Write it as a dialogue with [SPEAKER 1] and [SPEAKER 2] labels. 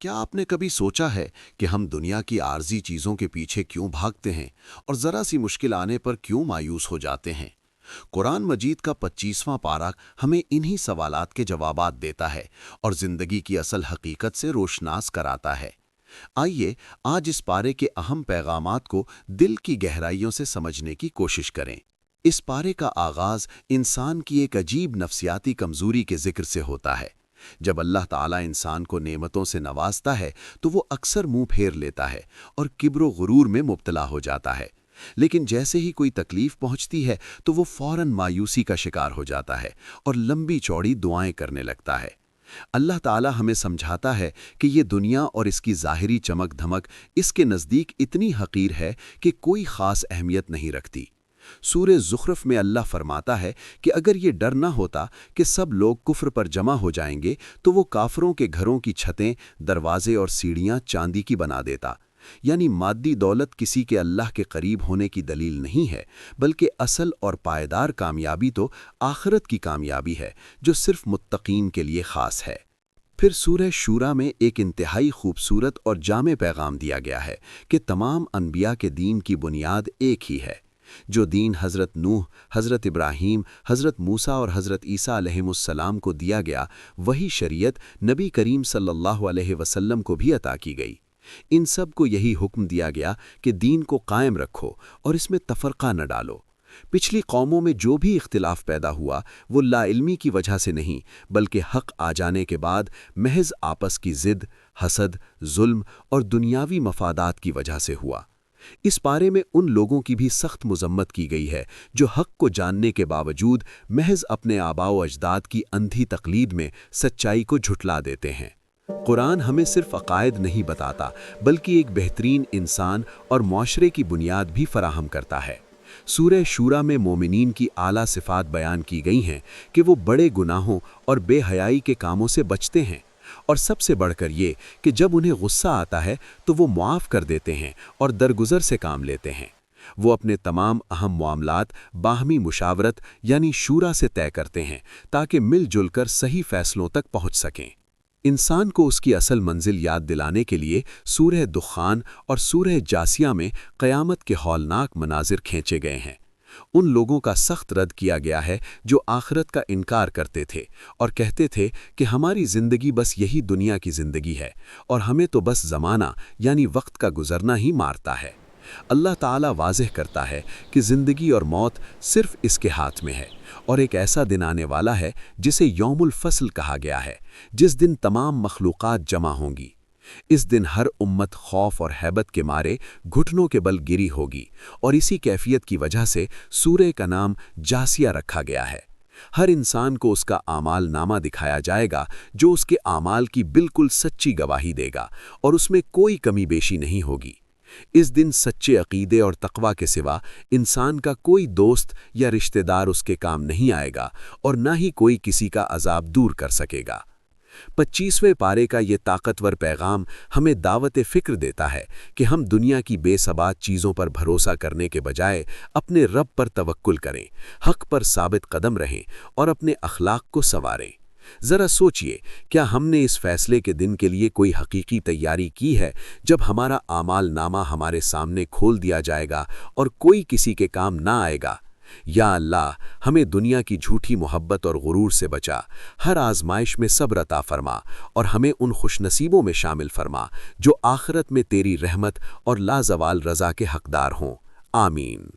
[SPEAKER 1] کیا آپ نے کبھی سوچا ہے کہ ہم دنیا کی عارضی چیزوں کے پیچھے کیوں بھاگتے ہیں اور ذرا سی مشکل آنے پر کیوں مایوس ہو جاتے ہیں؟ قرآن مجید کا 25واں پارہ ہمیں انہی سوالات کے جوابات دیتا ہے اور زندگی کی اصل حقیقت سے روشناس کراتا ہے۔ آئیے آج اس پارے کے اہم پیغامات کو دل کی گہرائیوں سے سمجھنے کی کوشش کریں۔ اس پارے کا آغاز انسان کی ایک عجیب نفسیاتی کمزوری کے ذکر سے ہوتا ہے۔ جب اللہ تعالیٰ انسان کو نعمتوں سے نوازتا ہے تو وہ اکثر منہ پھیر لیتا ہے اور کبر و غرور میں مبتلا ہو جاتا ہے، لیکن جیسے ہی کوئی تکلیف پہنچتی ہے تو وہ فوراً مایوسی کا شکار ہو جاتا ہے اور لمبی چوڑی دعائیں کرنے لگتا ہے۔ اللہ تعالیٰ ہمیں سمجھاتا ہے کہ یہ دنیا اور اس کی ظاہری چمک دھمک اس کے نزدیک اتنی حقیر ہے کہ کوئی خاص اہمیت نہیں رکھتی۔ سورہ زخرف میں اللہ فرماتا ہے کہ اگر یہ ڈر نہ ہوتا کہ سب لوگ کفر پر جمع ہو جائیں گے تو وہ کافروں کے گھروں کی چھتیں، دروازے اور سیڑھیاں چاندی کی بنا دیتا۔ یعنی مادی دولت کسی کے اللہ کے قریب ہونے کی دلیل نہیں ہے، بلکہ اصل اور پائیدار کامیابی تو آخرت کی کامیابی ہے جو صرف متقین کے لیے خاص ہے۔ پھر سورہ شورا میں ایک انتہائی خوبصورت اور جامع پیغام دیا گیا ہے کہ تمام انبیاء کے دین کی بنیاد ایک ہی ہے۔ جو دین حضرت نوح، حضرت ابراہیم، حضرت موسیٰ اور حضرت عیسیٰ علیہ السلام کو دیا گیا، وہی شریعت نبی کریم صلی اللہ علیہ وسلم کو بھی عطا کی گئی۔ ان سب کو یہی حکم دیا گیا کہ دین کو قائم رکھو اور اس میں تفرقہ نہ ڈالو۔ پچھلی قوموں میں جو بھی اختلاف پیدا ہوا وہ لا علمی کی وجہ سے نہیں، بلکہ حق آ جانے کے بعد محض آپس کی ضد، حسد، ظلم اور دنیاوی مفادات کی وجہ سے ہوا۔ اس پارے میں ان لوگوں کی بھی سخت مذمت کی گئی ہے جو حق کو جاننے کے باوجود محض اپنے آباء و اجداد کی اندھی تقلید میں سچائی کو جھٹلا دیتے ہیں۔ قرآن ہمیں صرف عقائد نہیں بتاتا بلکہ ایک بہترین انسان اور معاشرے کی بنیاد بھی فراہم کرتا ہے۔ سورہ شورا میں مومنین کی اعلیٰ صفات بیان کی گئی ہیں کہ وہ بڑے گناہوں اور بے حیائی کے کاموں سے بچتے ہیں، اور سب سے بڑھ کر یہ کہ جب انہیں غصہ آتا ہے تو وہ معاف کر دیتے ہیں اور درگزر سے کام لیتے ہیں۔ وہ اپنے تمام اہم معاملات باہمی مشاورت یعنی شورا سے طے کرتے ہیں تاکہ مل جل کر صحیح فیصلوں تک پہنچ سکیں۔ انسان کو اس کی اصل منزل یاد دلانے کے لیے سورہ دخان اور سورہ جاسیہ میں قیامت کے ہولناک مناظر کھینچے گئے ہیں۔ ان لوگوں کا سخت رد کیا گیا ہے جو آخرت کا انکار کرتے تھے اور کہتے تھے کہ ہماری زندگی بس یہی دنیا کی زندگی ہے اور ہمیں تو بس زمانہ یعنی وقت کا گزرنا ہی مارتا ہے۔ اللہ تعالیٰ واضح کرتا ہے کہ زندگی اور موت صرف اس کے ہاتھ میں ہے، اور ایک ایسا دن آنے والا ہے جسے یوم الفصل کہا گیا ہے، جس دن تمام مخلوقات جمع ہوں گی۔ اس دن ہر امت خوف اور ہیبت کے مارے گھٹنوں کے بل گری ہوگی، اور اسی کیفیت کی وجہ سے سورہ کا نام جاسیہ رکھا گیا ہے۔ ہر انسان کو اس کا اعمال نامہ دکھایا جائے گا جو اس کے اعمال کی بالکل سچی گواہی دے گا، اور اس میں کوئی کمی بیشی نہیں ہوگی۔ اس دن سچے عقیدے اور تقوی کے سوا انسان کا کوئی دوست یا رشتہ دار اس کے کام نہیں آئے گا، اور نہ ہی کوئی کسی کا عذاب دور کر سکے گا۔ 25ویں پارے کا یہ طاقتور پیغام ہمیں دعوت فکر دیتا ہے کہ ہم دنیا کی بے ثبات چیزوں پر بھروسہ کرنے کے بجائے اپنے رب پر توکل کریں، حق پر ثابت قدم رہیں اور اپنے اخلاق کو سنواریں۔ ذرا سوچئے، کیا ہم نے اس فیصلے کے دن کے لیے کوئی حقیقی تیاری کی ہے جب ہمارا اعمال نامہ ہمارے سامنے کھول دیا جائے گا اور کوئی کسی کے کام نہ آئے گا؟ یا اللہ، ہمیں دنیا کی جھوٹی محبت اور غرور سے بچا، ہر آزمائش میں صبر عطا فرما، اور ہمیں ان خوش نصیبوں میں شامل فرما جو آخرت میں تیری رحمت اور لازوال رضا کے حقدار ہوں۔ آمین۔